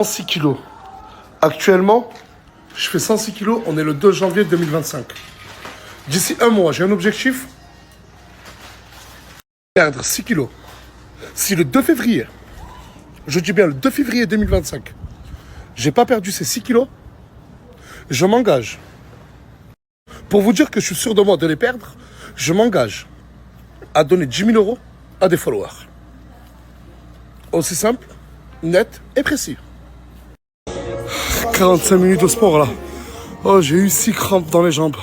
106 kilos. Actuellement, je fais 106 kilos, on est le 2 janvier 2025. D'ici un mois, j'ai un objectif, perdre 6 kilos. Si le 2 février, je dis bien le 2 février 2025, j'ai pas perdu ces 6 kilos, je m'engage. Pour vous dire que je suis sûr de moi de les perdre, je m'engage à donner 10 000 euros à des followers. Aussi simple, net et précis. 45 minutes de sport là. Oh, j'ai eu 6 crampes dans les jambes.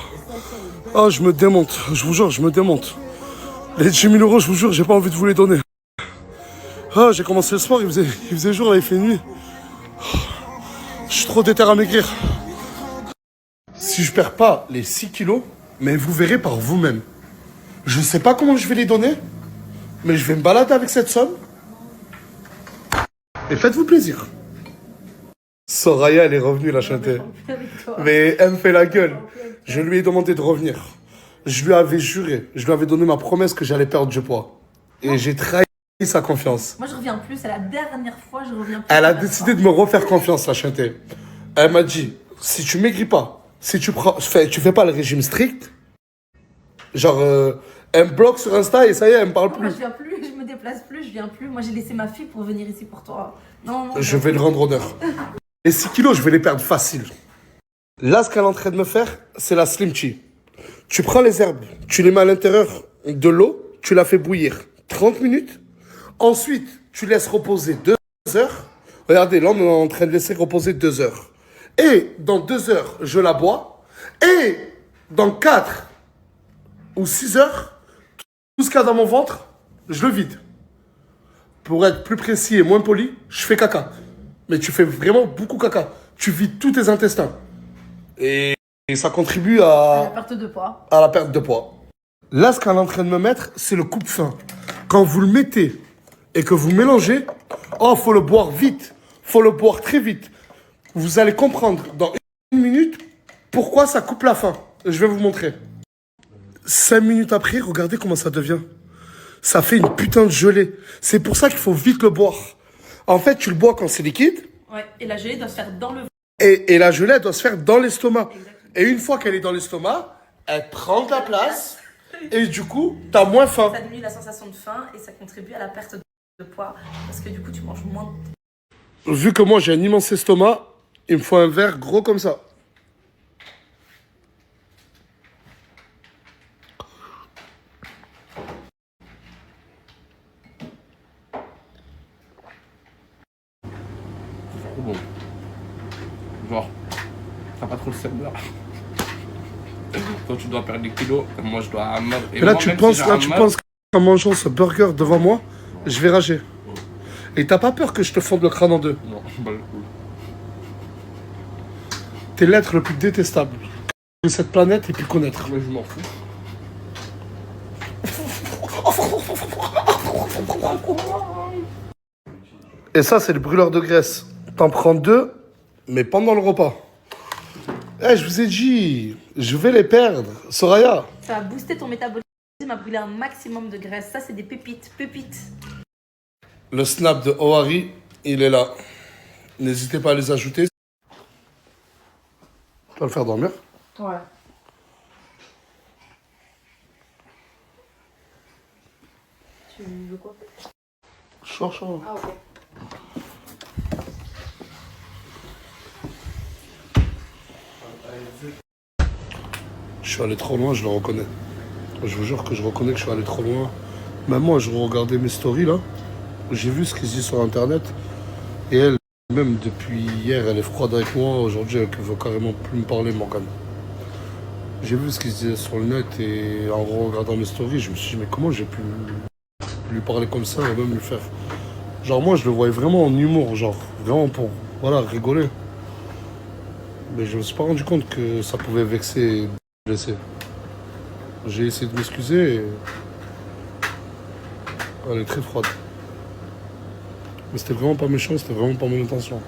Oh, je me démonte. Je vous jure, je me démonte. Les 10 000 euros, je vous jure, j'ai pas envie de vous les donner. Oh, j'ai commencé le sport, il faisait jour, là, il fait nuit. Oh, je suis trop déter à maigrir. Si je perds pas les 6 kilos, mais vous verrez par vous-même. Je sais pas comment je vais les donner, mais je vais me balader avec cette somme. Et faites-vous plaisir. Soraya, elle est revenue la chanter. Mais elle me fait la gueule. Je lui ai demandé de revenir. Je lui avais juré. Je lui avais donné ma promesse que j'allais perdre du poids. Et j'ai trahi sa confiance. Moi, je reviens plus. C'est la dernière fois, je reviens plus. Elle a décidé de me refaire confiance, la chanter. Elle m'a dit, si tu maigris pas, si tu fais pas le régime strict, genre, elle me bloque sur Insta et ça y est, elle me parle plus. Moi, je viens plus, je me déplace plus, je viens plus. Moi, j'ai laissé ma fille pour venir ici pour toi. Non. Je vais lui rendre honneur. Les 6 kilos, je vais les perdre facile. Là, ce qu'elle est en train de me faire, c'est la Slim Tea. Tu prends les herbes, tu les mets à l'intérieur de l'eau, tu la fais bouillir 30 minutes. Ensuite, tu laisses reposer 2 heures. Regardez, là, on est en train de laisser reposer 2 heures. Et dans 2 heures, je la bois. Et dans 4 ou 6 heures, tout ce qu'il y a dans mon ventre, je le vide. Pour être plus précis et moins poli, je fais caca. Mais tu fais vraiment beaucoup caca. Tu vides tous tes intestins. Et ça contribue À la perte de poids. à la perte de poids. Là, ce qu'elle est en train de me mettre, c'est le coupe-faim. Quand vous le mettez et que vous mélangez, oh, faut le boire vite. Faut le boire très vite. Vous allez comprendre dans 1 minute pourquoi ça coupe la faim. Je vais vous montrer. 5 minutes après, regardez comment ça devient. Ça fait une putain de gelée. C'est pour ça qu'il faut vite le boire. En fait, tu le bois quand c'est liquide. Ouais, et la gelée doit se faire dans le ventre. Et la gelée, elle doit se faire dans l'estomac. Et une fois qu'elle est dans l'estomac, elle prend de la place. Et du coup, t'as moins faim. Ça diminue la sensation de faim et ça contribue à la perte de poids. Parce que du coup, tu manges moins. Vu que moi, j'ai un immense estomac, il me faut un verre gros comme ça. Trop bon. Genre, t'as pas trop le seum là. Toi, tu dois perdre des kilos, moi je dois amaigrir. Et là, tu penses qu'en mangeant ce burger devant moi, je vais rager. Et t'as pas peur que je te fonde le crâne en deux? Non, bah le coup. T'es l'être le plus détestable que cette planète ait pu connaître. Mais je m'en fous. Et ça, c'est le brûleur de graisse. T'en prends 2, mais pendant le repas. Eh, je vous ai dit, je vais les perdre. Soraya. Ça va booster ton métabolisme, à brûler un maximum de graisse. Ça, c'est des pépites. Le snap de Ohari, il est là. N'hésitez pas à les ajouter. Tu vas le faire dormir. Ouais. Tu veux quoi? Chaud. Ah, ok. Je suis allé trop loin, je le reconnais. Je vous jure que je reconnais que je suis allé trop loin. Même moi, je regardais mes stories là. J'ai vu ce qu'ils disent sur internet. Et elle, même depuis hier, elle est froide avec moi. Aujourd'hui, elle veut carrément plus me parler, Morgane. J'ai vu ce qu'ils disaient sur le net et en regardant mes stories, je me suis dit, mais comment j'ai pu lui parler comme ça et même lui faire. Genre, moi, je le voyais vraiment en humour, genre, vraiment pour, voilà, rigoler. Mais je me suis pas rendu compte que ça pouvait vexer et blesser. J'ai essayé de m'excuser et. Elle est très froide. Mais c'était vraiment pas méchant, c'était vraiment pas mon intention.